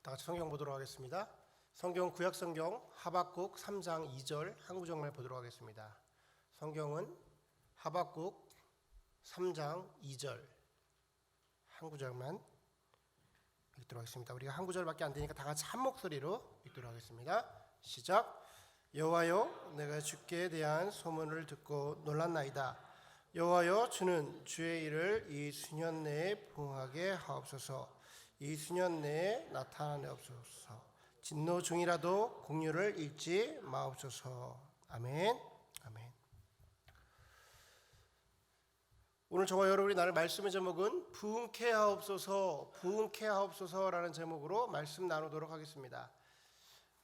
다 같이 성경 보도록 하겠습니다. 성경 구약성경 하박국 3장 2절 한 구절만 보도록 하겠습니다. 성경은 하박국 3장 2절 한 구절만 읽도록 하겠습니다. 우리가 한 구절밖에 안 되니까 다 같이 한 목소리로 읽도록 하겠습니다. 시작. 여호와여, 내가 주께 대한 소문을 듣고 놀랐나이다. 여호와여, 주는 주의 일을 이 수년 내에 부응하게 하옵소서. 이 수년 내에 나타나옵소서. 진노 중이라도 공류를 잃지 마옵소서. 아멘. 아멘. 오늘 저와 여러분이 나눌 말씀의 제목은 부응케 하옵소서, 부응케 하옵소서라는 제목으로 말씀 나누도록 하겠습니다.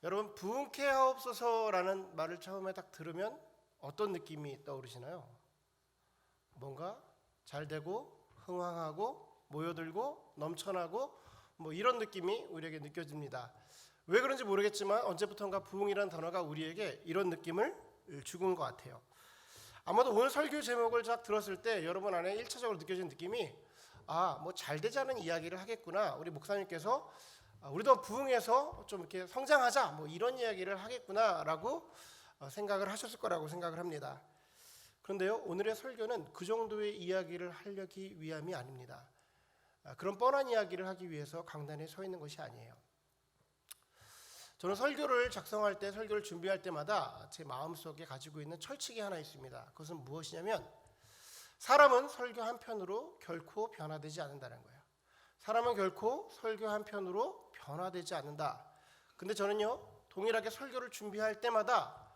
여러분, 부응케 하옵소서라는 말을 처음에 딱 들으면 어떤 느낌이 떠오르시나요? 뭔가 잘 되고 흥황하고 모여들고 넘쳐나고 이런 느낌이 우리에게 느껴집니다. 왜 그런지 모르겠지만 언제부턴가 부흥이라는 단어가 우리에게 이런 느낌을 주는 것 같아요. 아마도 오늘 설교 제목을 딱 들었을 때 여러분 안에 1차적으로 느껴진 느낌이 잘 되자는 이야기를 하겠구나. 우리 목사님께서 우리도 부흥해서 좀 이렇게 성장하자 이런 이야기를 하겠구나라고 생각을 하셨을 거라고 생각을 합니다. 그런데요, 오늘의 설교는 그 정도의 이야기를 하려기 위함이 아닙니다. 그런 뻔한 이야기를 하기 위해서 강단에 서 있는 것이 아니에요. 저는 설교를 작성할 때, 설교를 준비할 때마다 제 마음속에 가지고 있는 철칙이 하나 있습니다. 그것은 무엇이냐면 사람은 설교 한 편으로 결코 변화되지 않는다는 거예요. 사람은 결코 설교 한 편으로 변화되지 않는다. 근데 저는요, 동일하게 설교를 준비할 때마다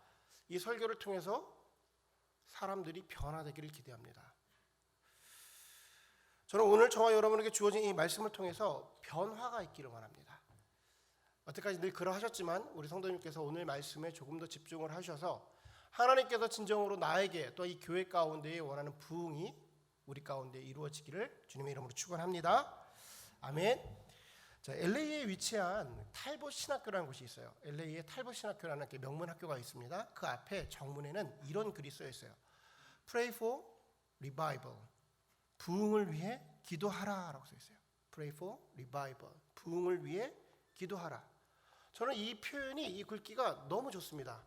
이 설교를 통해서 사람들이 변화되기를 기대합니다. 저는 오늘 저와 여러분에게 주어진 이 말씀을 통해서 변화가 있기를 원합니다. 여태까지 늘 그러하셨지만 우리 성도님께서 오늘 말씀에 조금 더 집중을 하셔서 하나님께서 진정으로 나에게 또 이 교회 가운데에 원하는 부흥이 우리 가운데 이루어지기를 주님의 이름으로 축원합니다. 아멘. 자, LA에 위치한 탈봇 신학교라는 곳이 있어요. LA에 탈봇 신학교라는 명문 학교가 있습니다. 그 앞에 정문에는 이런 글이 써 있어요. Pray for revival. 부흥을 위해 기도하라라고 써 있어요. Pray for revival. 부흥을 위해 기도하라. 저는 이 표현이, 이 글귀가 너무 좋습니다.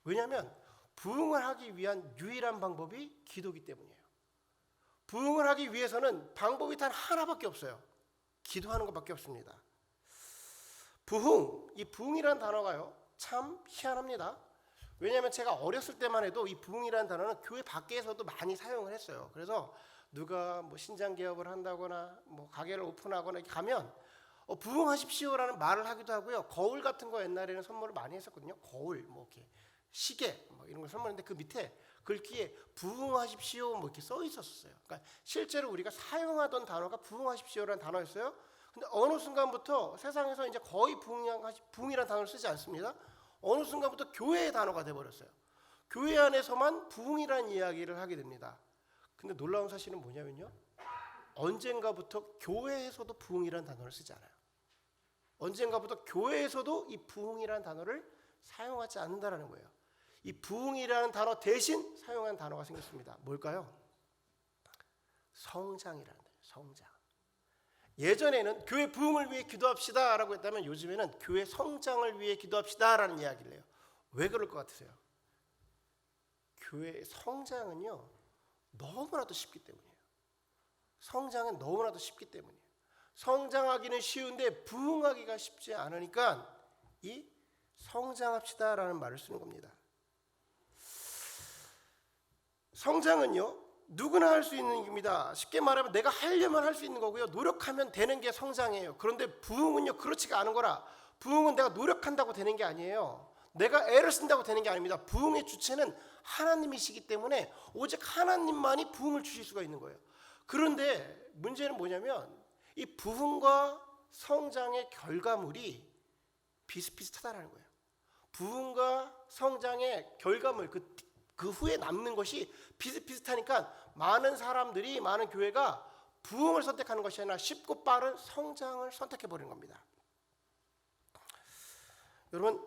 왜냐하면 부흥을 하기 위한 유일한 방법이 기도이기 때문이에요. 부흥을 하기 위해서는 방법이 단 하나밖에 없어요. 기도하는 것밖에 없습니다. 부흥, 이 부흥이라는 단어가요, 참 희한합니다. 왜냐하면 제가 어렸을 때만 해도 이 부흥이라는 단어는 교회 밖에서도 많이 사용을 했어요. 그래서 누가 신장 개업을 한다거나 가게를 오픈하거나 이렇게 가면 부흥하십시오라는 말을 하기도 하고요. 거울 같은 거 옛날에는 선물을 많이 했었거든요. 거울, 이렇게 시계, 이런 걸 선물했는데 그 밑에 글귀에 부흥하십시오 이렇게 써 있었어요. 그러니까 실제로 우리가 사용하던 단어가 부흥하십시오라는 단어였어요. 근데 어느 순간부터 세상에서 이제 거의 부흥이라는 단어를 쓰지 않습니다. 어느 순간부터 교회의 단어가 돼버렸어요. 교회 안에서만 부흥이라는 이야기를 하게 됩니다. 근데 놀라운 사실은 뭐냐면요, 언젠가부터 교회에서도 부흥이라는 단어를 쓰지 않아요. 언젠가부터 교회에서도 이 부흥이라는 단어를 사용하지 않는다는 거예요. 이 부흥이라는 단어 대신 사용한 단어가 생겼습니다. 뭘까요? 성장이라는 거예요. 성장. 예전에는 교회 부흥을 위해 기도합시다 라고 했다면 요즘에는 교회 성장을 위해 기도합시다 라는 이야기를 해요. 왜 그럴 것 같으세요? 교회의 성장은요, 너무나도 쉽기 때문이에요. 성장은 너무나도 쉽기 때문이에요. 성장하기는 쉬운데 부흥하기가 쉽지 않으니까 이 성장합시다라는 말을 쓰는 겁니다. 성장은요, 누구나 할 수 있는 일입니다. 쉽게 말하면 내가 하려면 할 수 있는 거고요. 노력하면 되는 게 성장이에요. 그런데 부흥은요, 그렇지가 않은 거라. 부흥은 내가 노력한다고 되는 게 아니에요. 내가 애를 쓴다고 되는 게 아닙니다. 부흥의 주체는 하나님이시기 때문에 오직 하나님만이 부흥을 주실 수가 있는 거예요. 그런데 문제는 뭐냐면 이 부흥과 성장의 결과물이 비슷비슷하다는 거예요. 부흥과 성장의 결과물, 그 후에 남는 것이 비슷비슷하니까 많은 사람들이, 많은 교회가 부흥을 선택하는 것이 아니라 쉽고 빠른 성장을 선택해버리는 겁니다. 여러분,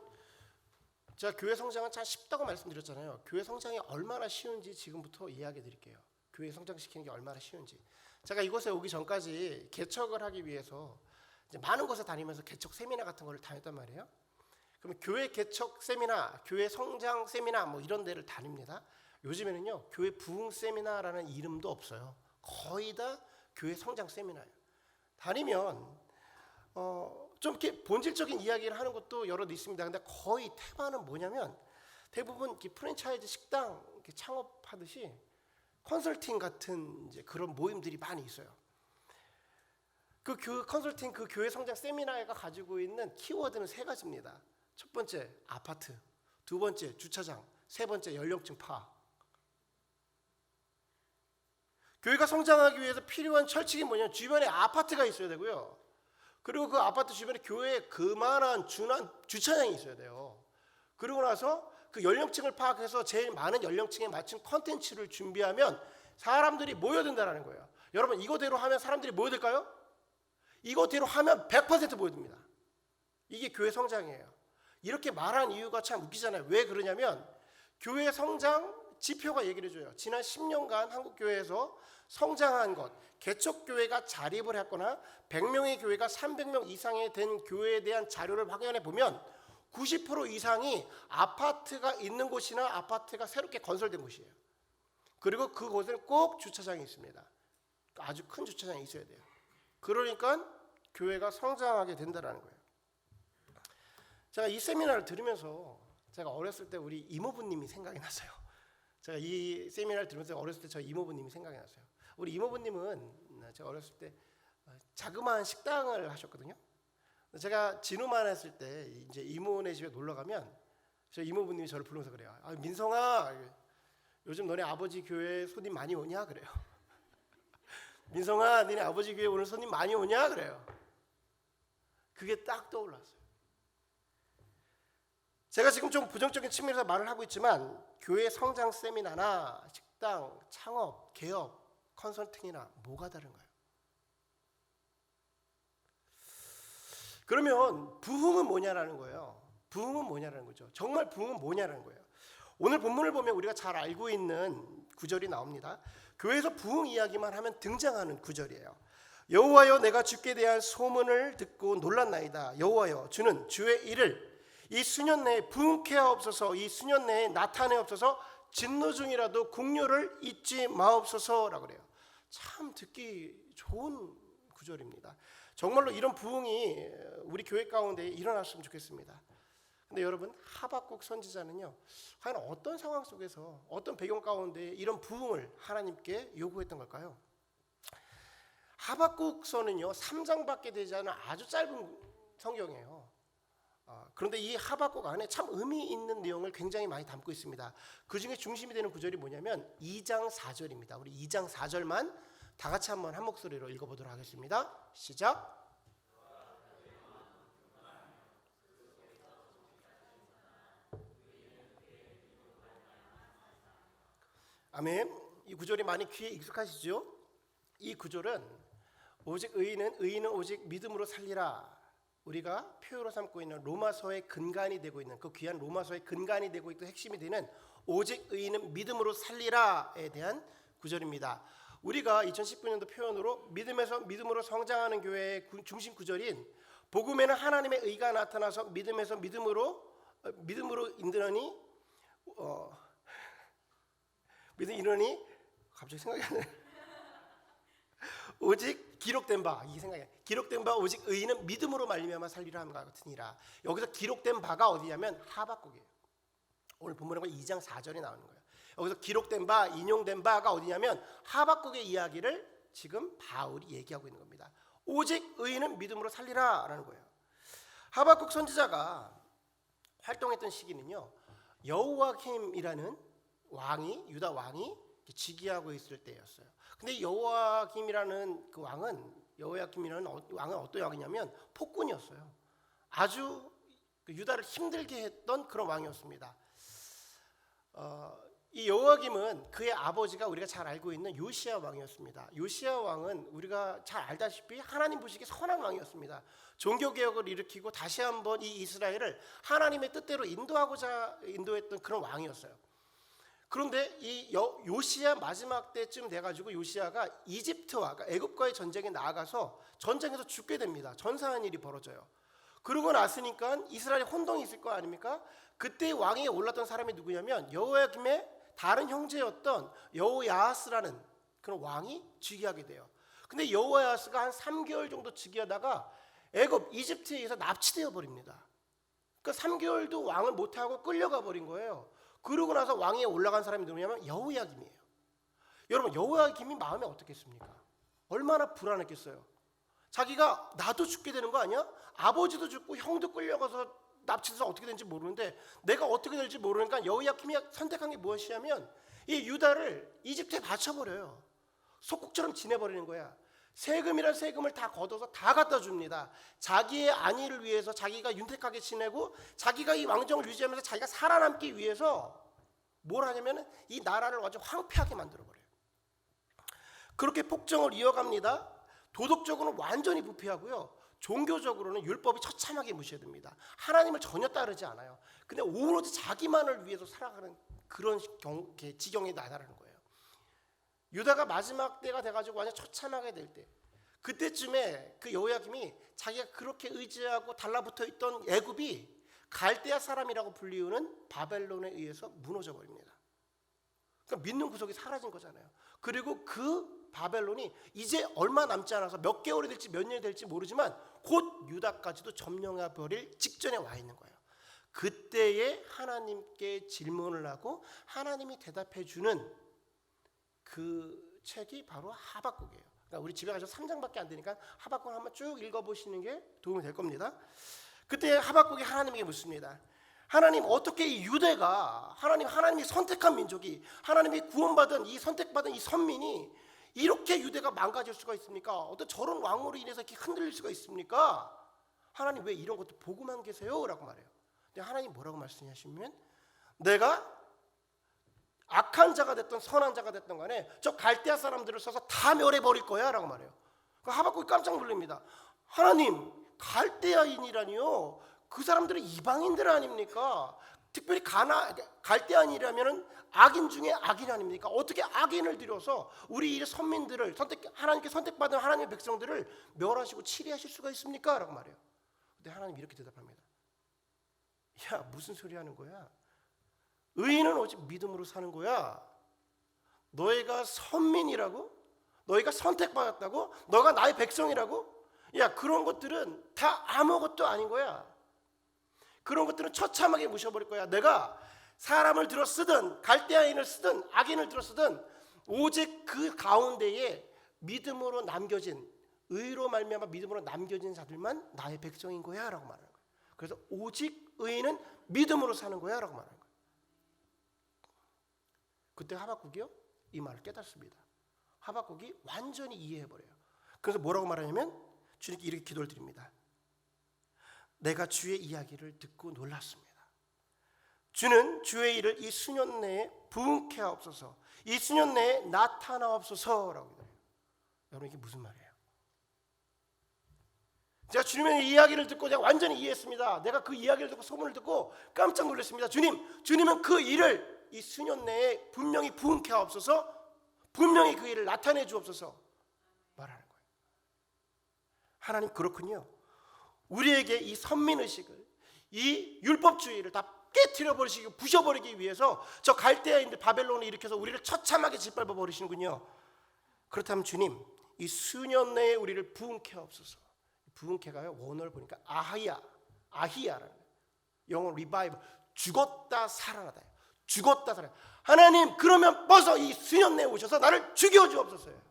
제가 교회 성장은 참 쉽다고 말씀드렸잖아요. 교회 성장이 얼마나 쉬운지 지금부터 이야기해 드릴게요. 교회 성장시키는 게 얼마나 쉬운지. 제가 이곳에 오기 전까지 개척을 하기 위해서 이제 많은 곳에 다니면서 개척 세미나 같은 거를 다녔단 말이에요. 그러면 교회 개척 세미나, 교회 성장 세미나 뭐 이런 데를 다닙니다. 요즘에는요 교회 부흥 세미나라는 이름도 없어요. 거의 다 교회 성장 세미나예요. 다니면 좀 이렇게 본질적인 이야기를 하는 것도 여러 있습니다. 근데 거의 태반은 뭐냐면 대부분 이렇게 프랜차이즈 식당 이렇게 창업하듯이 컨설팅 같은 이제 그런 모임들이 많이 있어요. 그 컨설팅 그 교회 성장 세미나가 가지고 있는 키워드는 세 가지입니다. 첫 번째 아파트, 두 번째 주차장, 세 번째 연령층 파악. 교회가 성장하기 위해서 필요한 철칙이 뭐냐면 주변에 아파트가 있어야 되고요. 그리고 그 아파트 주변에 교회에 그만한 준한 주차장이 있어야 돼요. 그리고 나서 그 연령층을 파악해서 제일 많은 연령층에 맞춘 컨텐츠를 준비하면 사람들이 모여든다는 거예요. 여러분 이거대로 하면 사람들이 모여들까요? 이거대로 하면 100% 모여듭니다. 이게 교회 성장이에요. 이렇게 말한 이유가 참 웃기잖아요. 왜 그러냐면 교회 성장 지표가 얘기를 해줘요. 지난 10년간 한국교회에서 성장한 것, 개척교회가 자립을 했거나 100명의 교회가 300명 이상이 된 교회에 대한 자료를 확인해 보면 90% 이상이 아파트가 있는 곳이나 아파트가 새롭게 건설된 곳이에요. 그리고 그곳에는 꼭 주차장이 있습니다. 아주 큰 주차장이 있어야 돼요. 그러니까 교회가 성장하게 된다는 거예요. 제가 이 세미나를 들으면서 제가 어렸을 때 우리 이모부님이 생각이 났어요. 제가 이 세미나를 들으면서 어렸을 때 저희 이모부님이 생각이 났어요. 우리 이모부님은 제가 어렸을 때 자그마한 식당을 하셨거든요. 제가 진우만 했을 때 이제 이모네 집에 놀러 가면 저희 이모부님이 저를 부르면서 그래요. 민성아, 요즘 너네 아버지 교회 손님 많이 오냐 그래요. 민성아, 너네 아버지 교회 오늘 손님 많이 오냐 그래요. 그게 딱 떠올랐어요. 제가 지금 좀 부정적인 측면에서 말을 하고 있지만 교회 성장 세미나나 식당, 창업, 개업, 컨설팅이나 뭐가 다른가요? 그러면 부흥은 뭐냐라는 거예요. 부흥은 뭐냐라는 거죠. 정말 부흥은 뭐냐라는 거예요. 오늘 본문을 보면 우리가 잘 알고 있는 구절이 나옵니다. 교회에서 부흥 이야기만 하면 등장하는 구절이에요. 여호와여 내가 주께 대한 소문을 듣고 놀랐나이다. 여호와여 주는 주의 일을 이 수년 내에 부흥케 하옵소서. 이 수년 내에 나타내옵소서. 진노 중이라도 국료를 잊지 마옵소서라고 그래요. 참 듣기 좋은 구절입니다. 정말로 이런 부흥이 우리 교회 가운데 일어났으면 좋겠습니다. 근데 여러분 하박국 선지자는요 과연 어떤 상황 속에서 어떤 배경 가운데 이런 부흥을 하나님께 요구했던 걸까요? 하박국서는요 3장밖에 되지 않은 아주 짧은 성경이에요. 그런데 이 하박국 안에 참 의미 있는 내용을 굉장히 많이 담고 있습니다. 그 중에 중심이 되는 구절이 뭐냐면 2장 4절입니다. 우리 2장 4절만 다 같이 한번 한 목소리로 읽어보도록 하겠습니다. 시작. 아멘. 이 구절이 많이 귀에 익숙하시죠? 이 구절은 오직 의인은 오직 믿음으로 살리라. 우리가 표어로 삼고 있는 로마서의 근간이 되고 있는 그 귀한 로마서의 근간이 되고 있고 핵심이 되는 오직 의인은 믿음으로 살리라에 대한 구절입니다. 우리가 2019년도 표현으로 믿음에서 믿음으로 성장하는 교회의 중심 구절인 복음에는 하나님의 의가 나타나서 믿음에서 믿음으로 인들으니 믿으니 갑자기 생각이 안 나네. 오직 기록된 바 이 생각이 기록된 바 오직 의인은 믿음으로 말미암아 살리라 함과 같으니라. 여기서 기록된 바가 어디냐면 하박국이에요. 오늘 본문에 2장 4절에 나오는 거예요. 여기서 기록된 바 인용된 바가 어디냐면 하박국의 이야기를 지금 바울이 얘기하고 있는 겁니다. 오직 의인은 믿음으로 살리라라는 거예요. 하박국 선지자가 활동했던 시기는요 여호야김이라는 왕이 유다 왕이 즉위하고 있을 때였어요. 근데 여호야김이라는 왕은 어떤 왕이냐면 폭군이었어요. 아주 유다를 힘들게 했던 그런 왕이었습니다. 이 여호야김은 그의 아버지가 우리가 잘 알고 있는 요시야 왕이었습니다. 요시야 왕은 우리가 잘 알다시피 하나님 보시기에 선한 왕이었습니다. 종교개혁을 일으키고 다시 한번 이 이스라엘을 하나님의 뜻대로 인도했던 그런 왕이었어요. 그런데 이 요시야 마지막 때쯤 돼가지고 요시야가 이집트와 그러니까 애굽과의 전쟁에 나아가서 전쟁에서 죽게 됩니다. 전사한 일이 벌어져요. 그러고 났으니까 이스라엘에 혼동이 있을 거 아닙니까? 그때 왕위에 올랐던 사람이 누구냐면 여호야김의 다른 형제였던 여호야하스라는 그런 왕이 즉위하게 돼요. 근데 여호야하스가 한 3개월 정도 즉위하다가 애굽 이집트에 의해서 납치되어 버립니다. 그러니까 3개월도 왕을 못하고 끌려가 버린 거예요. 그러고 나서 왕위에 올라간 사람이 누구냐면 여호야김이에요. 여러분, 여호야김이 마음이 어떻겠습니까? 얼마나 불안했겠어요. 자기가 나도 죽게 되는 거 아니야? 아버지도 죽고 형도 끌려가서 납치돼서 어떻게 되는지 모르는데 내가 어떻게 될지 모르니까 여호야김이 선택한 게 무엇이냐면 이 유다를 이집트에 바쳐버려요. 속국처럼 지내버리는 거야. 세금이란 세금을 다 걷어서 다 갖다 줍니다. 자기의 안위를 위해서 자기가 윤택하게 지내고 자기가 이 왕정을 유지하면서 자기가 살아남기 위해서 뭘 하냐면 이 나라를 완전 황폐하게 만들어버려요. 그렇게 폭정을 이어갑니다. 도덕적으로는 완전히 부패하고요. 종교적으로는 율법이 처참하게 무시됩니다. 하나님을 전혀 따르지 않아요. 근데 오로지 자기만을 위해서 살아가는 그런 지경에 나다라는 거예요. 유다가 마지막 때가 돼가지고 완전 처참하게 될 때, 그때쯤에 그 여호야김이 자기가 그렇게 의지하고 달라붙어 있던 애굽이 갈대아 사람이라고 불리우는 바벨론에 의해서 무너져 버립니다. 그러니까 믿는 구석이 사라진 거잖아요. 그리고 그 바벨론이 이제 얼마 남지 않아서 몇 개월이 될지 몇 년이 될지 모르지만 곧 유다까지도 점령해 버릴 직전에 와 있는 거예요. 그때에 하나님께 질문을 하고 하나님이 대답해 주는 그 책이 바로 하박국이에요. 그러니까 우리 집에 가서 3장밖에 안 되니까 하박국을 한번 쭉 읽어보시는 게 도움이 될 겁니다. 그때 하박국이 하나님에게 묻습니다. 하나님, 어떻게 이 유대가 하나님이 선택한 민족이, 하나님이 구원받은 이 선택받은 이 선민이 이렇게 유대가 망가질 수가 있습니까? 어떤 저런 왕으로 인해서 이렇게 흔들릴 수가 있습니까? 하나님 왜 이런 것도 보고만 계세요? 라고 말해요. 근데 하나님 뭐라고 말씀하시면 내가 악한 자가 됐던 선한 자가 됐던 간에 저 갈대아 사람들을 써서 다 멸해버릴 거야 라고 말해요. 하박국이 깜짝 놀랍니다. 하나님, 갈대아인이라니요? 그 사람들은 이방인들 아닙니까? 특별히 갈대아인이라면 악인 중에 악인 아닙니까? 어떻게 악인을 들여서 우리 이 선민들을 하나님께 선택받은 하나님의 백성들을 멸하시고 치리하실 수가 있습니까? 라고 말해요. 근데 하나님 이렇게 대답합니다. 야, 무슨 소리 하는 거야? 의인은 오직 믿음으로 사는 거야. 너희가 선민이라고? 너희가 선택받았다고? 너가 나의 백성이라고? 야, 그런 것들은 다 아무것도 아닌 거야. 그런 것들은 처참하게 무셔버릴 거야. 내가 사람을 들어 쓰든 갈대아인을 쓰든 악인을 들어 쓰든 오직 그 가운데에 믿음으로 남겨진, 의로 말미암아 믿음으로 남겨진 자들만 나의 백성인 거야 라고 말하는 거야. 그래서 오직 의인은 믿음으로 사는 거야 라고 말하는 거야. 그때 하박국이요, 이 말을 깨닫습니다. 하박국이 완전히 이해해버려요. 그래서 뭐라고 말하냐면 주님께 이렇게 기도를 드립니다. 내가 주의 이야기를 듣고 놀랐습니다. 주는 주의 일을 이 수년 내에 부응케 하옵소서, 이 수년 내에 나타나옵소서라고 해요. 여러분, 이게 무슨 말이에요? 제가 주님의 이야기를 듣고 제가 완전히 이해했습니다. 내가 그 이야기를 듣고 소문을 듣고 깜짝 놀랐습니다. 주님은 그 일을 이 수년 내에 분명히 부응케 하옵소서, 분명히 그 일을 나타내 주옵소서 말하는 거예요. 하나님, 그렇군요. 우리에게 이 선민의식을, 이 율법주의를 다 깨트려 버리시고 부셔버리기 위해서 저 갈대아인들 바벨론을 일으켜서 우리를 처참하게 짓밟아 버리시는군요. 그렇다면 주님, 이 수년 내에 우리를 부응케 하옵소서. 부응케가요, 원어를 보니까 아히야라는 거예요. 영어 리바이브, 죽었다 살아나다. 죽었다 살아. 하나님, 그러면 어서 이 수년 내에 오셔서 나를 죽여주옵소서요.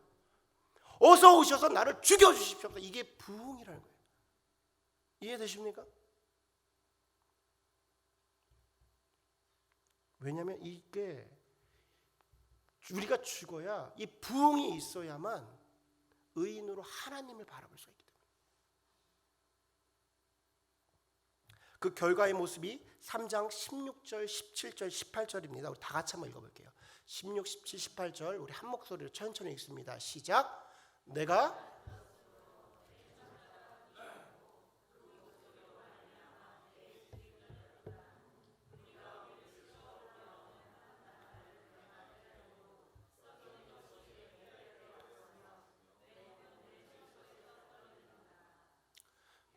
어서 오셔서 나를 죽여주십시오. 이게 부흥이라는 거예요. 이해되십니까? 왜냐하면 이게 우리가 죽어야, 이 부흥이 있어야만 의인으로 하나님을 바라볼 수가 있기 때문에. 그 결과의 모습이 3장 16절, 17절, 18절입니다. 우리 다 같이 한번 읽어볼게요. 16, 17, 18절 우리 한 목소리로 천천히 읽습니다. 시작. 내가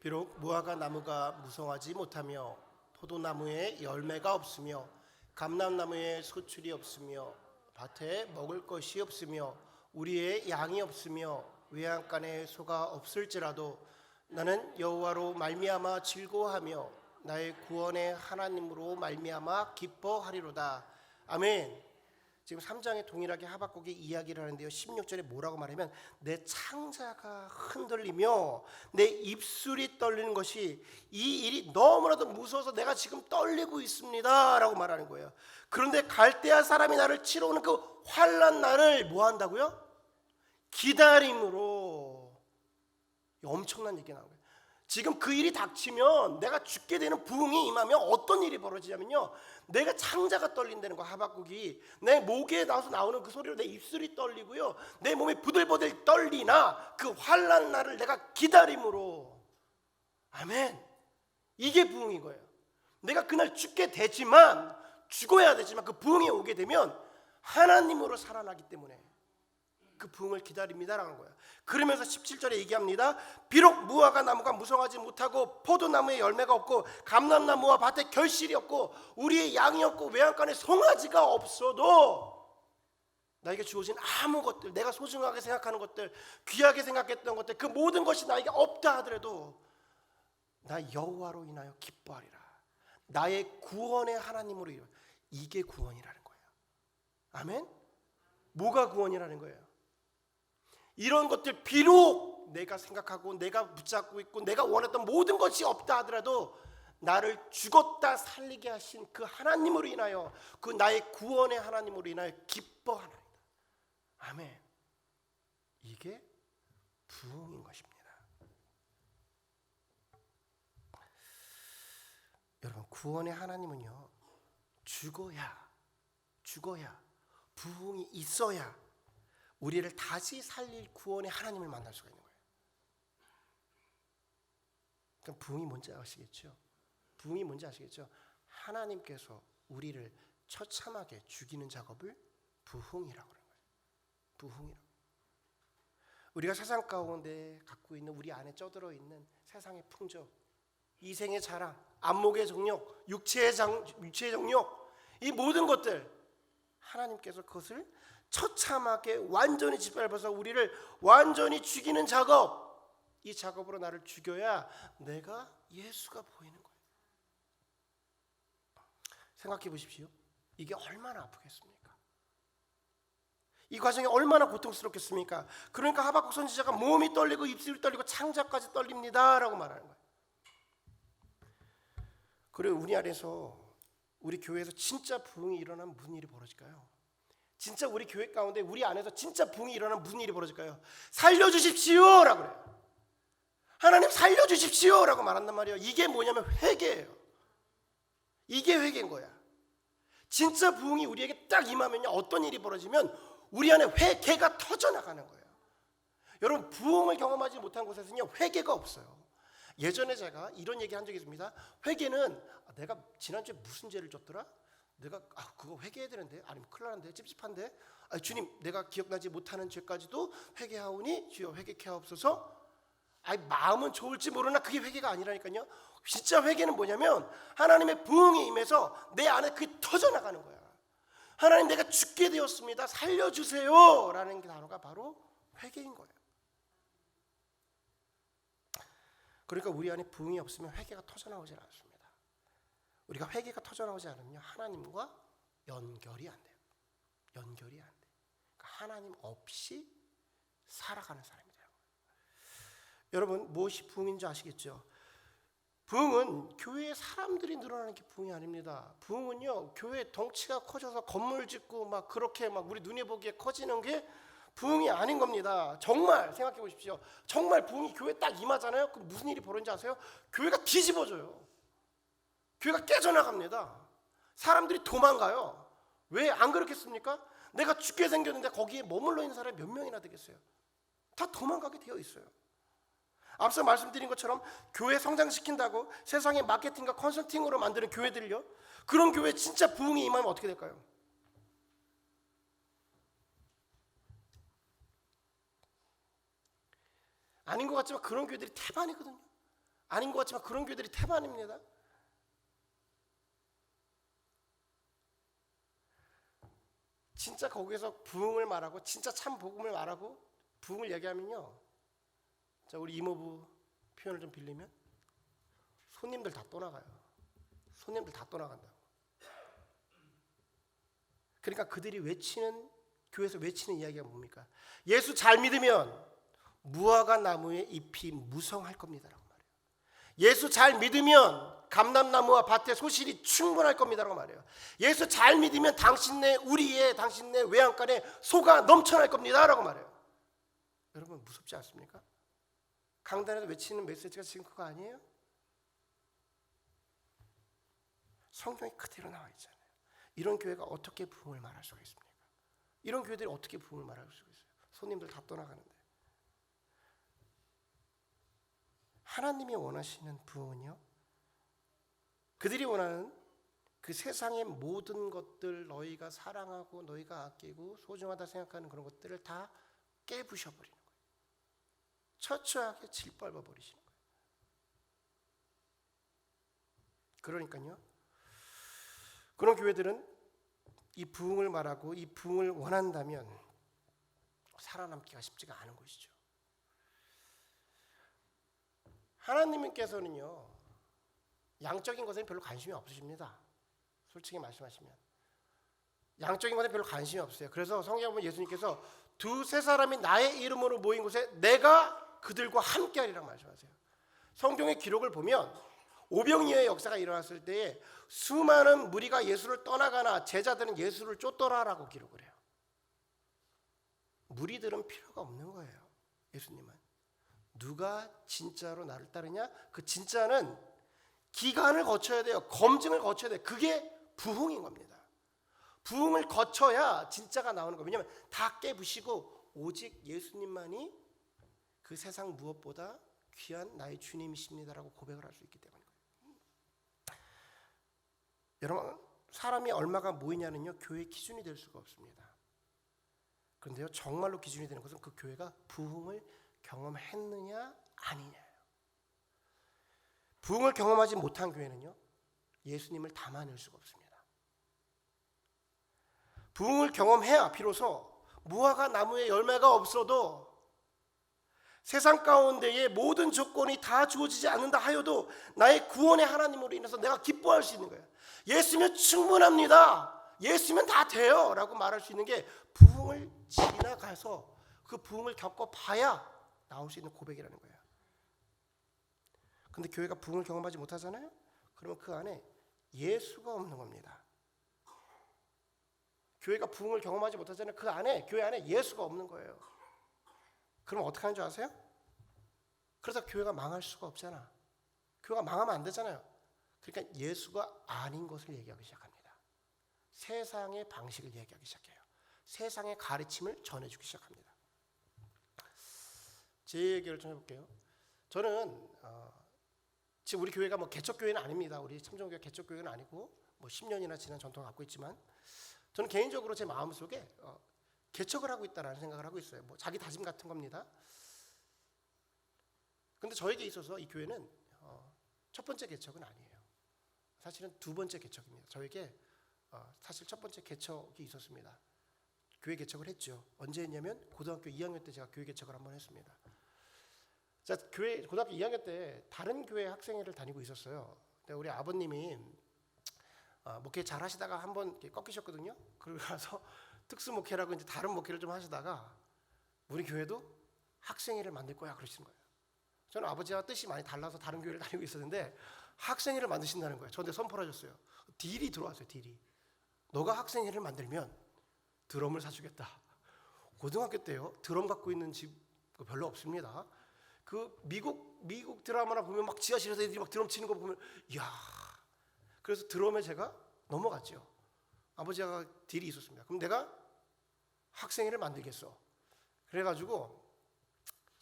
비록 무화과 나무가 무성하지 못하며 포도나무에 열매가 없으며 감람나무에 소출이 없으며 밭에 먹을 것이 없으며 우리의 양이 없으며 외양간에 소가 없을지라도 나는 여호와로 말미암아 즐거워하며 나의 구원의 하나님으로 말미암아 기뻐하리로다. 아멘. 지금 3장에 동일하게 하박국이 이야기를 하는데요, 16절에 뭐라고 말하면 내 창자가 흔들리며 내 입술이 떨리는 것이, 이 일이 너무나도 무서워서 내가 지금 떨리고 있습니다 라고 말하는 거예요. 그런데 갈대아 사람이 나를 치러 오는 그 환난 날을 뭐 한다고요? 기다림으로. 엄청난 얘기가 나온 거예요. 지금 그 일이 닥치면 내가 죽게 되는 부흥이 임하면 어떤 일이 벌어지냐면요, 내가 창자가 떨린다는 거. 하박국이 내 목에 나오는 그 소리로 내 입술이 떨리고요, 내 몸이 부들부들 떨리나 그 환난 날을 내가 기다림으로. 아멘. 이게 부흥인 거예요. 내가 그날 죽게 되지만, 죽어야 되지만 그 부흥이 오게 되면 하나님으로 살아나기 때문에 그 부흥을 기다립니다라는 거예요. 그러면서 17절에 얘기합니다. 비록 무화과 나무가 무성하지 못하고 포도나무에 열매가 없고 감람나무와 밭에 결실이 없고 우리의 양이 없고 외양간에 송아지가 없어도 나에게 주어진 아무 것들, 내가 소중하게 생각하는 것들, 귀하게 생각했던 것들, 그 모든 것이 나에게 없다 하더라도 나 여호와로 인하여 기뻐하리라. 나의 구원의 하나님으로 인하여. 이게 구원이라는 거예요. 아멘. 뭐가 구원이라는 거예요? 이런 것들, 비록 내가 생각하고 내가 붙잡고 있고 내가 원했던 모든 것이 없다 하더라도 나를 죽었다 살리게 하신 그 하나님으로 인하여, 그 나의 구원의 하나님으로 인하여 기뻐하나이다. 아멘. 이게 부흥인 것입니다. 여러분, 구원의 하나님은요, 죽어야 부흥이 있어야 우리를 다시 살릴 구원의 하나님을 만날 수가 있는 거예요. 그럼 부흥이 뭔지 아시겠죠? 부흥이 뭔지 아시겠죠? 하나님께서 우리를 처참하게 죽이는 작업을 부흥이라고 하는 거예요. 부흥이라고. 우리가 세상 가운데 갖고 있는, 우리 안에 쪄들어 있는 세상의 풍조, 이생의 자랑, 안목의 정욕, 육체의 정욕, 이 모든 것들, 하나님께서 그것을 처참하게 완전히 짓밟아서 우리를 완전히 죽이는 작업, 이 작업으로 나를 죽여야 내가 예수가 보이는 거예요. 생각해 보십시오. 이게 얼마나 아프겠습니까? 이 과정이 얼마나 고통스럽겠습니까? 그러니까 하박국 선지자가 몸이 떨리고 입술이 떨리고 창자까지 떨립니다 라고 말하는 거예요. 그리고 우리 안에서, 우리 교회에서 진짜 부흥이 일어나면 무슨 일이 벌어질까요? 진짜 우리 교회 가운데, 우리 안에서 진짜 부흥이 일어나면 무슨 일이 벌어질까요? 살려주십시오 라고 그래요. 하나님 살려주십시오 라고 말한단 말이에요. 이게 뭐냐면 회개예요. 이게 회개인 거야. 진짜 부흥이 우리에게 딱 임하면요, 어떤 일이 벌어지면 우리 안에 회개가 터져나가는 거예요. 여러분, 부흥을 경험하지 못한 곳에서는요, 회개가 없어요. 예전에 제가 이런 얘기 한 적이 있습니다. 회개는, 내가 지난주에 무슨 죄를 졌더라? 내가 그거 회개해야 되는데, 아니면 큰일 나는데, 찝찝한데, 주님 내가 기억나지 못하는 죄까지도 회개하오니 주여 회개케 하옵소서. 마음은 좋을지 모르나 그게 회개가 아니라니까요. 진짜 회개는 뭐냐면 하나님의 부흥이 임해서 내 안에 그게 터져나가는 거야. 하나님, 내가 죽게 되었습니다, 살려주세요 라는 단어가 바로 회개인 거예요. 그러니까 우리 안에 부흥이 없으면 회개가 터져나오지 않습니다. 우리가 회개가 터져나오지 않으면 하나님과 연결이 안 돼요. 연결이 안 돼요. 그러니까 하나님 없이 살아가는 사람이에요. 여러분, 무엇이 부흥인 줄 아시겠죠? 부흥은 교회에 사람들이 늘어나는 게 부흥이 아닙니다. 부흥은요, 교회 덩치가 커져서 건물 짓고 막 그렇게 막 우리 눈에 보기에 커지는 게 부흥이 아닌 겁니다. 정말 생각해 보십시오. 정말 부흥이 교회에 딱 임하잖아요. 그럼 무슨 일이 벌어지는지 아세요? 교회가 뒤집어져요. 교회가 깨져나갑니다. 사람들이 도망가요. 왜 안 그렇겠습니까? 내가 죽게 생겼는데 거기에 머물러 있는 사람이 몇 명이나 되겠어요? 다 도망가게 되어 있어요. 앞서 말씀드린 것처럼 교회 성장시킨다고 세상의 마케팅과 컨설팅으로 만드는 교회들요, 그런 교회 진짜 부흥이 임하면 어떻게 될까요? 아닌 것 같지만 그런 교회들이 태반이거든요. 아닌 것 같지만 그런 교회들이 태반입니다. 진짜 거기서 부흥을 말하고 진짜 참 복음을 말하고 부흥을 얘기하면요, 자, 우리 이모부 표현을 좀 빌리면 손님들 다 떠나가요. 손님들 다 떠나간다고. 그러니까 그들이 외치는, 교회에서 외치는 이야기가 뭡니까? 예수 잘 믿으면 무화과 나무의 잎이 무성할 겁니다라고 말해요. 예수 잘 믿으면 감람나무와 밭의 소실이 충분할 겁니다라고 말해요. 예수 잘 믿으면 당신 내 외양간에 소가 넘쳐날 겁니다라고 말해요. 여러분 무섭지 않습니까? 강단에서 외치는 메시지가 지금 그거 아니에요? 성경이 그대로 나와 있잖아요. 이런 교회가 어떻게 부흥을 말할 수가 있습니까? 이런 교회들이 어떻게 부흥을 말할 수가 있어요? 손님들 다 떠나가는데. 하나님이 원하시는 부흥은요, 그들이 원하는 그 세상의 모든 것들, 너희가 사랑하고 너희가 아끼고 소중하다 생각하는 그런 것들을 다 깨부셔버리는 거예요. 처처하게 짓밟아 버리시는 거예요. 그러니까요, 그런 교회들은 이 부흥을 말하고 이 부흥을 원한다면 살아남기가 쉽지가 않은 것이죠. 하나님께서는요, 양적인 것에는 별로 관심이 없으십니다. 솔직히 말씀하시면 양적인 것에 별로 관심이 없어요. 그래서 성경에 보면 예수님께서 두세 사람이 나의 이름으로 모인 곳에 내가 그들과 함께하리라고 말씀하세요. 성경의 기록을 보면 오병이어의 역사가 일어났을 때에 수많은 무리가 예수를 떠나가나 제자들은 예수를 쫓더라라고 기록을 해요. 무리들은 필요가 없는 거예요. 예수님은 누가 진짜로 나를 따르냐? 그 진짜는 기간을 거쳐야 돼요. 검증을 거쳐야 돼요. 그게 부흥인 겁니다. 부흥을 거쳐야 진짜가 나오는 거예요. 왜냐하면 다 깨부시고 오직 예수님만이 그 세상 무엇보다 귀한 나의 주님이십니다라고 고백을 할 수 있기 때문인 거예요. 여러분, 사람이 얼마가 모이냐는요, 교회의 기준이 될 수가 없습니다. 그런데요, 정말로 기준이 되는 것은 그 교회가 부흥을 경험했느냐 아니냐예요. 부흥을 경험하지 못한 교회는요, 예수님을 담아낼 수가 없습니다. 부흥을 경험해야 비로소 무화과 나무에 열매가 없어도 세상 가운데의 모든 조건이 다 주어지지 않는다 하여도 나의 구원의 하나님으로 인해서 내가 기뻐할 수 있는 거예요. 예수면 충분합니다. 예수면 다 돼요 라고 말할 수 있는 게 부흥을 지나가서 그 부흥을 겪어봐야 나올 수 있는 고백이라는 거예요. 근데 교회가 부흥을 경험하지 못하잖아요. 그러면 그 안에 예수가 없는 겁니다. 교회가 부흥을 경험하지 못하잖아요. 그 안에, 교회 안에 예수가 없는 거예요. 그럼 어떻게 하는 줄 아세요? 그래서 교회가 망할 수가 없잖아. 교회가 망하면 안 되잖아요. 그러니까 예수가 아닌 것을 얘기하기 시작합니다. 세상의 방식을 얘기하기 시작해요. 세상의 가르침을 전해주기 시작합니다. 제 얘기를 좀 해볼게요. 저는 지금 우리 교회가 뭐 개척교회는 아닙니다. 우리 참정교회 개척교회는 아니고 뭐 10년이나 지난 전통을 갖고 있지만 저는 개인적으로 제 마음속에 개척을 하고 있다라는 생각을 하고 있어요. 뭐 자기 다짐 같은 겁니다. 근데 저에게 있어서 이 교회는 첫 번째 개척은 아니에요. 사실은 두 번째 개척입니다. 저에게 사실 첫 번째 개척이 있었습니다. 교회 개척을 했죠. 언제 했냐면 고등학교 2학년 때 제가 교회 개척을 한번 했습니다. 자, 고등학교 2학년 때 다른 교회 학생회를 다니고 있었어요. 근데 우리 아버님이 목회 잘 하시다가 한번 꺾이셨거든요. 그러고 나서 특수 목회라고 이제 다른 목회를 좀 하시다가 우리 교회도 학생회를 만들 거야 그러시는 거예요. 저는 아버지와 뜻이 많이 달라서 다른 교회를 다니고 있었는데 학생회를 만드신다는 거예요. 저한테 선포를 하셨어요. 딜이 들어왔어요. 딜이. 너가 학생회를 만들면 드럼을 사주겠다. 고등학교 때요. 드럼 갖고 있는 집 별로 없습니다. 그 미국 드라마나 보면 막 지하실에서 애들이 막 드럼 치는 거 보면 이야. 그래서 드럼에 제가 넘어갔죠. 아버지가 딜이 있었습니다. 그럼 내가 학생회를 만들겠어. 그래가지고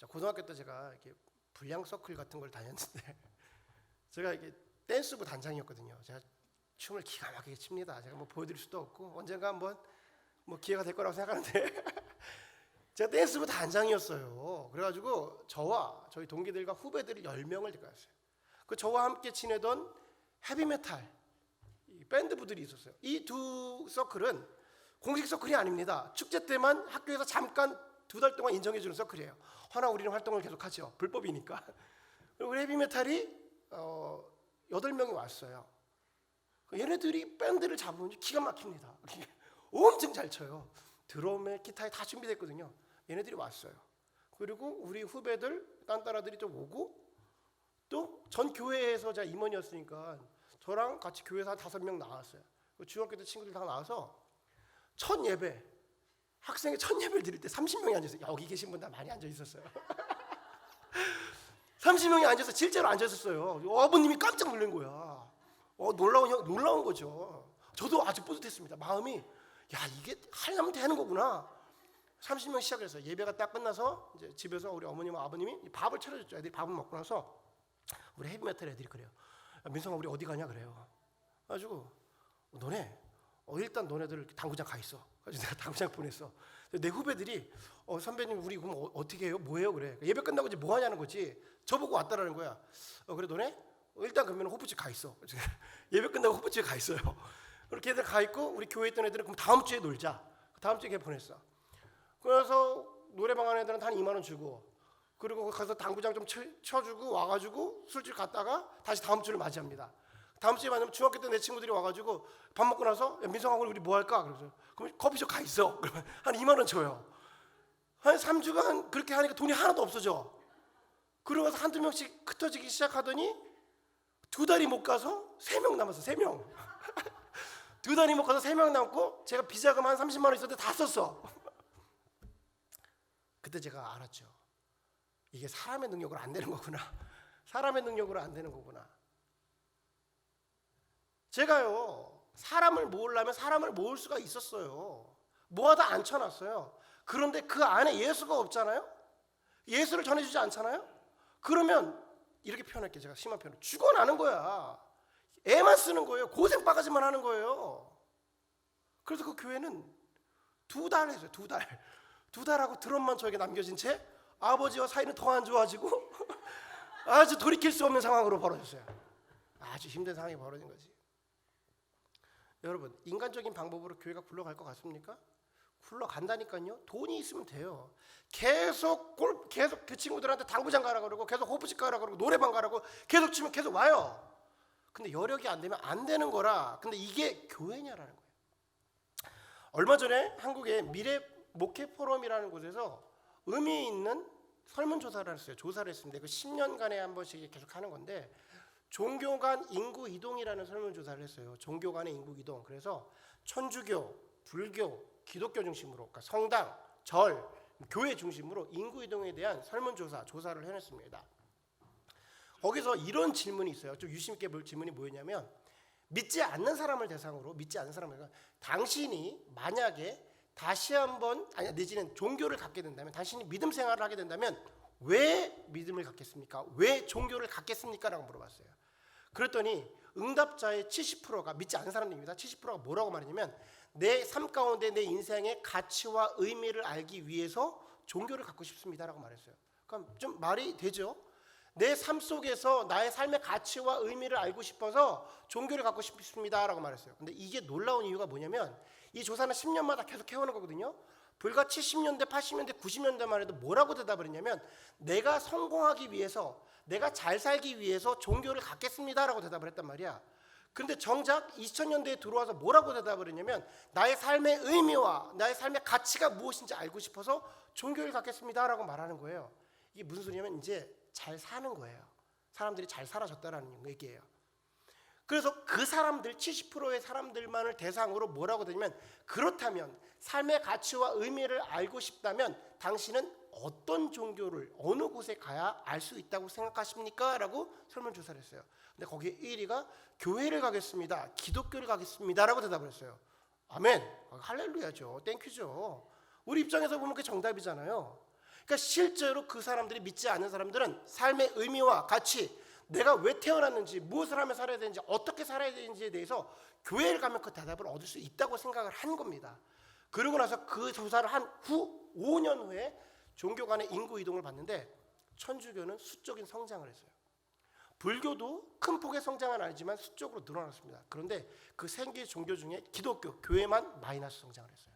고등학교 때 제가 이렇게 불량 서클 같은 걸 다녔는데 제가 이게 댄스부 단장이었거든요. 제가 춤을 기가 막히게 칩니다. 제가 뭐 보여드릴 수도 없고 언젠가 한번 뭐 기회가 될 거라고 생각하는데 제가 댄스부 단장이었어요. 그래가지고 저와 저희 동기들과 후배들이 10명을 데려갔어요. 그 저와 함께 지내던 헤비메탈 밴드부들이 있었어요. 이 두 서클은 공식 서클이 아닙니다. 축제 때만 학교에서 잠깐 2달 동안 인정해주는 서클이에요. 허나 우리는 활동을 계속하죠. 불법이니까. 그리고 헤비메탈이 8명이 왔어요. 얘네들이 밴드를 잡으면 기가 막힙니다. 엄청 잘 쳐요. 드럼에 기타에 다 준비됐거든요. 얘네들이 왔어요. 그리고 우리 후배들 딴따라들이 좀 오고, 또 전 교회에서 제가 임원이었으니까 저랑 같이 교회에서 한 5명 나왔어요. 중학교 때 친구들 다 나와서 첫 예배, 학생의 첫 예배를 드릴 때 30명이 앉아있어요. 여기 계신 분들 많이 앉아 있었어요. 30명이 앉아서 실제로 앉아 있었어요. 아버님이 깜짝 놀란 거야. 놀라운 거죠. 저도 아주 뿌듯했습니다. 마음이, 야, 이게 하려면 되는 거구나. 30명 시작을 했어요. 예배가 딱 끝나서 이제 집에서 우리 어머님과 아버님이 밥을 차려줬죠. 애들이 밥을 먹고 나서 우리 헤비메탈 애들이 그래요. 야, 민성아, 우리 어디 가냐 그래요. 그래가지고 너네 일단 너네들 당구장 가 있어. 그래서 내가 당구장 보냈어. 내 후배들이 선배님 우리 그럼 어떻게 해요? 뭐 해요? 그래. 예배 끝나고 이제 뭐 하냐는 거지. 저보고 왔다라는 거야. 그래 너네 일단 그러면 호프집 가 있어. 예배 끝나고 호프집에 가 있어요. 그렇게 애들 가 있고 우리 교회에 있던 애들은 그럼 다음 주에 놀자. 다음 주에 걔 보냈어. 그래서 노래방 하는 애들은 한 2만 원 주고, 그리고 가서 당구장 좀 쳐주고 와가지고 술집 갔다가 다시 다음 주를 맞이합니다. 다음 주에 만나면 중학교 때 내 친구들이 와가지고 밥 먹고 나서 야, 민성하고 우리 뭐 할까? 그래서 그럼 커피숍 가 있어. 그러면 한 2만 원 줘요. 한 3주간 그렇게 하니까 돈이 하나도 없어져. 그러고 나서 한두 명씩 흩어지기 시작하더니 2달이 못 가서 3명 남았어. 3명. 2달이 못 가서 3명 남고 제가 비자금 한 30만 원 있었는데 다 썼어. 그때 제가 알았죠. 이게 사람의 능력으로 안 되는 거구나. 사람의 능력으로 안 되는 거구나. 제가요, 사람을 모으려면 사람을 모을 수가 있었어요. 모아다 앉혀놨어요. 그런데 그 안에 예수가 없잖아요. 예수를 전해주지 않잖아요. 그러면 이렇게 표현할게요. 제가 심한 표현, 죽어나는 거야. 애만 쓰는 거예요. 고생바가지만 하는 거예요. 그래서 그 교회는 2달 했어요. 2달. 2달하고 드럼만 저에게 남겨진 채 아버지와 사이는 더 안 좋아지고 아주 돌이킬 수 없는 상황으로 벌어졌어요. 아주 힘든 상황이 벌어진 거지. 여러분, 인간적인 방법으로 교회가 굴러갈 것 같습니까? 굴러간다니까요. 돈이 있으면 돼요. 계속 그 친구들한테 당구장 가라 그러고, 계속 호프집 가라 그러고, 노래방 가라고 계속 치면 계속 와요. 근데 여력이 안 되면 안 되는 거라. 근데 이게 교회냐라는 거예요. 얼마 전에 한국의 미래 목회 포럼이라는 곳에서 의미 있는 설문조사를 했어요. 조사를 했습니다. 그 10년간에 한 번씩 계속 하는 건데, 종교 간 인구 이동이라는 설문조사를 했어요. 종교 간의 인구 이동. 그래서 천주교, 불교, 기독교 중심으로, 그러니까 성당, 절, 교회 중심으로 인구 이동에 대한 조사를 해냈습니다. 거기서 이런 질문이 있어요. 좀 유심 있게 볼 질문이 뭐였냐면, 믿지 않는 사람을 대상으로, 당신이 만약에 다시 한번, 내지는 종교를 갖게 된다면, 당신이 믿음 생활을 하게 된다면 왜 믿음을 갖겠습니까? 왜 종교를 갖겠습니까? 라고 물어봤어요. 그랬더니 응답자의 70%가 믿지 않는 사람들입니다. 70%가 뭐라고 말했냐면, 내 삶 가운데 내 인생의 가치와 의미를 알기 위해서 종교를 갖고 싶습니다라고 말했어요. 그럼 좀 말이 되죠? 내 삶 속에서 나의 삶의 가치와 의미를 알고 싶어서 종교를 갖고 싶습니다라고 말했어요. 근데 이게 놀라운 이유가 뭐냐면, 이 조사는 10년마다 계속 해오는 거거든요. 불과 70년대, 80년대, 90년대만 해도 뭐라고 대답을 했냐면, 내가 성공하기 위해서, 내가 잘 살기 위해서 종교를 갖겠습니다라고 대답을 했단 말이야. 근데 정작 2000년대에 들어와서 뭐라고 대답을 했냐면, 나의 삶의 의미와 나의 삶의 가치가 무엇인지 알고 싶어서 종교를 갖겠습니다라고 말하는 거예요. 이게 무슨 소리냐면, 이제 잘 사는 거예요. 사람들이 잘 살아졌다라는 얘기예요. 그래서 그 사람들, 70%의 사람들만을 대상으로 뭐라고 되냐면, 그렇다면 삶의 가치와 의미를 알고 싶다면 당신은 어떤 종교를 어느 곳에 가야 알 수 있다고 생각하십니까? 라고 설문조사를 했어요. 근데 거기에 1위가 교회를 가겠습니다, 기독교를 가겠습니다 라고 대답을 했어요. 아멘, 할렐루야죠. 땡큐죠. 우리 입장에서 보면 그게 정답이잖아요. 그러니까 실제로 그 사람들이, 믿지 않는 사람들은 삶의 의미와 가치, 내가 왜 태어났는지, 무엇을 하며 살아야 되는지, 어떻게 살아야 되는지에 대해서 교회를 가면 그 대답을 얻을 수 있다고 생각을 한 겁니다. 그러고 나서 그 조사를 한 후 5년 후에 종교 간의 인구 이동을 봤는데, 천주교는 수적인 성장을 했어요. 불교도 큰 폭의 성장은 아니지만 수적으로 늘어났습니다. 그런데 그 생기 종교 중에 기독교, 교회만 마이너스 성장을 했어요.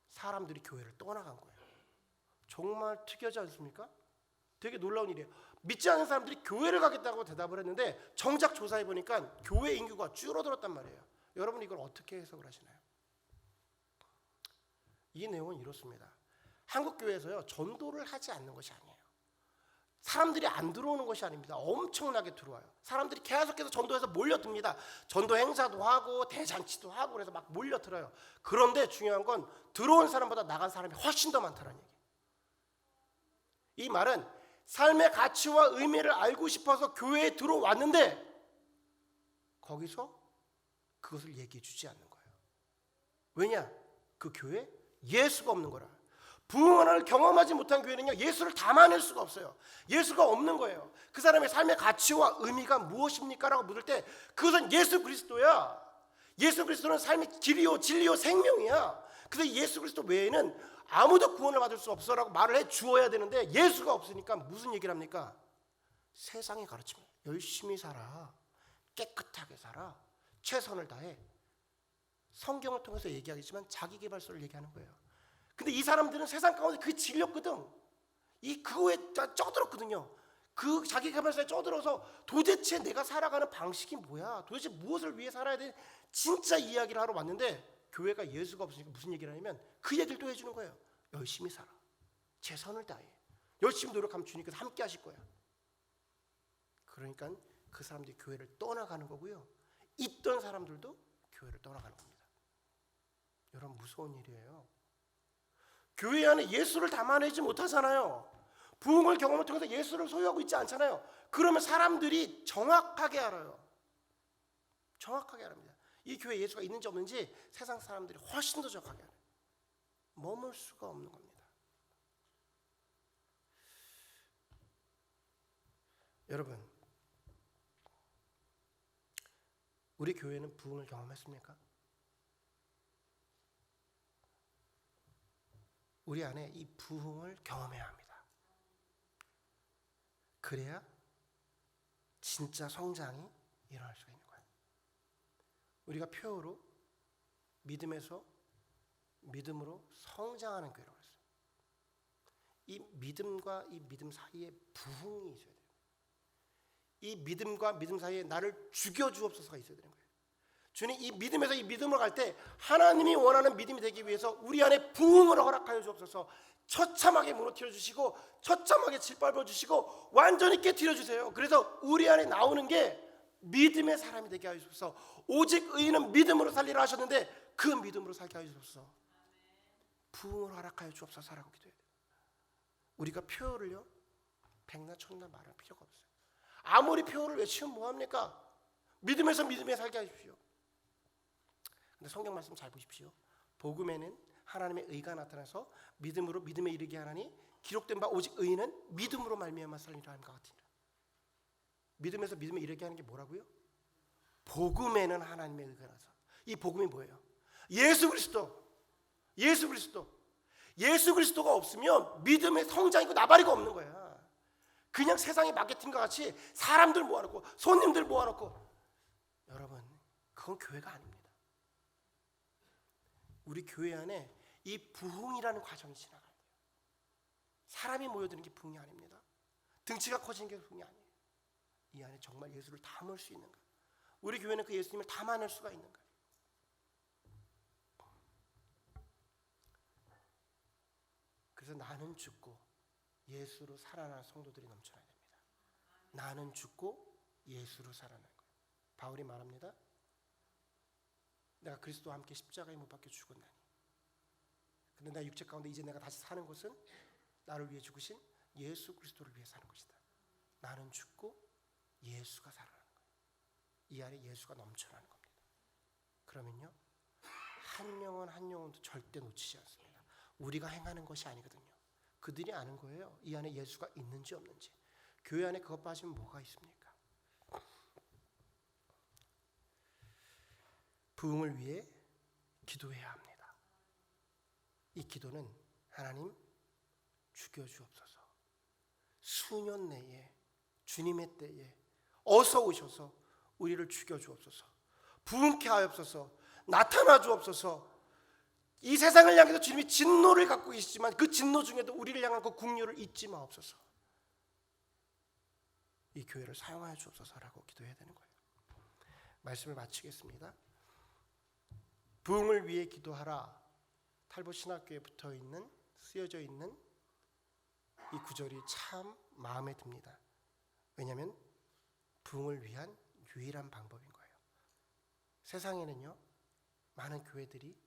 사람들이 교회를 떠나간 거예요. 정말 특이하지 않습니까? 되게 놀라운 일이에요. 믿지 않는 사람들이 교회를 가겠다고 대답을 했는데 정작 조사해 보니까 교회 인구가 줄어들었단 말이에요. 여러분 이걸 어떻게 해석을 하시나요? 이 내용은 이렇습니다. 한국 교회에서요 전도를 하지 않는 것이 아니에요. 사람들이 안 들어오는 것이 아닙니다. 엄청나게 들어와요. 사람들이 계속해서 전도해서 몰려듭니다. 전도 행사도 하고 대잔치도 하고 그래서 막 몰려들어요. 그런데 중요한 건 들어온 사람보다 나간 사람이 훨씬 더 많다는 얘기예요. 이 말은 삶의 가치와 의미를 알고 싶어서 교회에 들어왔는데 거기서 그것을 얘기해 주지 않는 거예요. 왜냐? 그 교회에 예수가 없는 거라. 부흥 하나를 경험하지 못한 교회는요 예수를 담아낼 수가 없어요. 예수가 없는 거예요. 그 사람의 삶의 가치와 의미가 무엇입니까? 라고 물을 때 그것은 예수 그리스도야. 예수 그리스도는 삶의 길이요 진리요 생명이야. 그래서 예수 그리스도 외에는 아무도 구원을 받을 수 없어라고 말을 해 주어야 되는데 예수가 없으니까 무슨 얘기를 합니까? 세상의 가르침 열심히 살아, 깨끗하게 살아, 최선을 다해. 성경을 통해서 얘기하겠지만 자기계발서를 얘기하는 거예요. 근데 이 사람들은 세상 가운데 그게 질렸거든. 그거에 쪄들었거든요. 그 자기계발서에 쪄들어서 도대체 내가 살아가는 방식이 뭐야? 도대체 무엇을 위해 살아야 돼? 진짜 이야기를 하러 왔는데 교회가 예수가 없으니까 무슨 얘기를 하냐면 그 얘기를 또 해주는 거예요. 열심히 살아, 최선을 다해, 열심히 노력하면 주님께서 함께 하실 거야. 그러니까 그 사람들이 교회를 떠나가는 거고요. 있던 사람들도 교회를 떠나가는 겁니다. 여러분 무서운 일이에요. 교회 안에 예수를 담아내지 못하잖아요. 부흥을 경험을 통해서 예수를 소유하고 있지 않잖아요. 그러면 사람들이 정확하게 알아요. 정확하게 알합니다. 이 교회에 예수가 있는지 없는지 세상 사람들이 훨씬 더 정확하게 알아요. 머물 수가 없는 겁니다. 여러분, 우리 교회는 부흥을 경험했습니까? 우리 안에 이 부흥을 경험해야 합니다. 그래야 진짜 성장이 일어날 수가 있는 거예요. 우리가 표어로 믿음에서 믿음으로 성장하는 교회라고 했어요. 이 믿음과 이 믿음 사이에 부흥이 있어야 돼요. 이 믿음과 믿음 사이에 나를 죽여주옵소서가 있어야 되는 거예요. 주님, 이 믿음에서 이 믿음으로 갈 때 하나님이 원하는 믿음이 되기 위해서 우리 안에 부흥을 허락하여 주옵소서. 처참하게 무너뜨려 주시고 처참하게 짓밟아 주시고 완전히 깨뜨려 주세요. 그래서 우리 안에 나오는 게 믿음의 사람이 되게 하여 주옵소서. 오직 의인은 믿음으로 살리라 하셨는데 그 믿음으로 살게 하여 주옵소서. 부흥을 허락하여 주옵소서라고 기도해야 돼요. 우리가 표어를요 백나 천나 말할 필요가 없어요. 아무리 표어를 외치면 뭐합니까? 믿음에서 믿음에 살게 하십시오. 근데 성경 말씀 잘 보십시오. 복음에는 하나님의 의가 나타나서 믿음으로 믿음에 이르게 하나니 기록된 바 오직 의인은 믿음으로 말미암아 살리라 하는 것 같으니라. 믿음에서 믿음에 이르게 하는 게 뭐라고요? 복음에는 하나님의 의가 나서. 이 복음이 뭐예요? 예수 그리스도. 예수 그리스도. 예수 그리스도가 없으면 믿음의 성장이고 나발이가 없는 거야. 그냥 세상의 마케팅과 같이 사람들 모아놓고 손님들 모아놓고, 여러분 그건 교회가 아닙니다. 우리 교회 안에 이 부흥이라는 과정이 지나가야 돼요. 사람이 모여드는 게 부흥이 아닙니다. 등치가 커지는 게 부흥이 아니에요. 이 안에 정말 예수를 담을 수 있는가? 우리 교회는 그 예수님을 담아낼 수가 있는가? 그래서 나는 죽고 예수로 살아나는 성도들이 넘쳐나야 됩니다. 나는 죽고 예수로 살아나는 거예요. 바울이 말합니다. 내가 그리스도와 함께 십자가에 못 박혀 죽었나니, 근데 나 육체 가운데 이제 내가 다시 사는 것은 나를 위해 죽으신 예수 그리스도를 위해 사는 것이다. 나는 죽고 예수가 살아나는 거예요. 이 안에 예수가 넘쳐나는 겁니다. 그러면요 한 영혼 한 영혼도 절대 놓치지 않습니다. 우리가 행하는 것이 아니거든요. 그들이 아는 거예요. 이 안에 예수가 있는지 없는지. 교회 안에 그것 빠지면 뭐가 있습니까? 부흥을 위해 기도해야 합니다. 이 기도는 하나님 죽여주옵소서. 수년 내에 주님의 때에 어서 오셔서 우리를 죽여 주옵소서. 부흥케 하옵소서. 나타나 주옵소서. 이 세상을 향해서 주님이 진노를 갖고 계시지만 그 진노 중에도 우리를 향한 그 긍휼을 잊지 마옵소서. 이 교회를 사용하여 주옵소서라고 기도해야 되는 거예요. 말씀을 마치겠습니다. 부흥을 위해 기도하라. 탈보 신학교에 붙어 있는, 쓰여져 있는 이 구절이 참 마음에 듭니다. 왜냐하면 부흥을 위한 유일한 방법인 거예요. 세상에는요, 많은 교회들이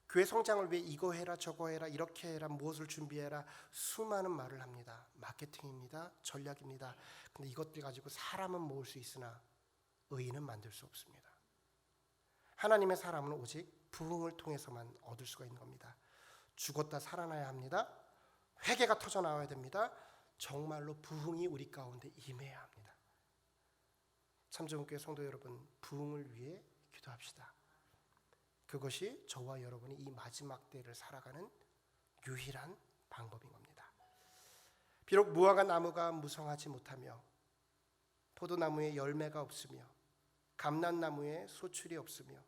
교회 성장을 위해 이거 해라 저거 해라 이렇게 해라 무엇을 준비해라 수많은 말을 합니다. 마케팅입니다. 전략입니다. 근데 이것들 가지고 사람은 모을 수 있으나 의인은 만들 수 없습니다. 하나님의 사람은 오직 부흥을 통해서만 얻을 수가 있는 겁니다. 죽었다 살아나야 합니다. 회개가 터져 나와야 됩니다. 정말로 부흥이 우리 가운데 임해야 합니다. 참정교회 성도 여러분, 부흥을 위해 기도합시다. 그것이 저와 여러분이 이 마지막 때를 살아가는 유일한 방법인 겁니다. 비록 무화과 나무가 무성하지 못하며 포도나무에 열매가 없으며 감람나무에 소출이 없으며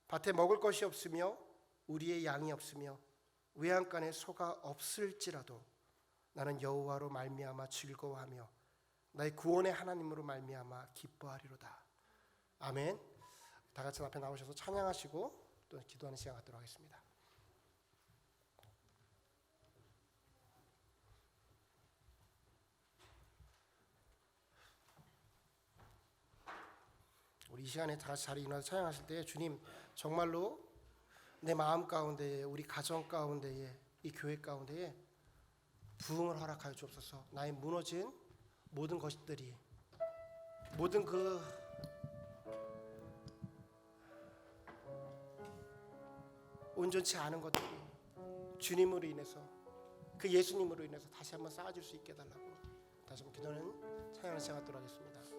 밭에 먹을 것이 없으며 우리의 양이 없으며 외양간에 소가 없을지라도 나는 여호와로 말미암아 즐거워하며 나의 구원의 하나님으로 말미암아 기뻐하리로다. 아멘. 다 같이 앞에 나오셔서 찬양하시고 또 기도하는 시간 갖도록 하겠습니다. 우리 이 시간에 다 같이 자리에 일어나서 찬양하실 때 주님 정말로 내 마음 가운데에 우리 가정 가운데에 이 교회 가운데에 부흥을 허락하여 주옵소서. 나의 무너진 모든 것들이 모든 그 온전치 않은 것들이 주님으로 인해서 그 예수님으로 인해서 다시 한번 쌓아질 수 있게 해달라고 다시 한번 기도하는 찬양을 시작하도록 하겠습니다.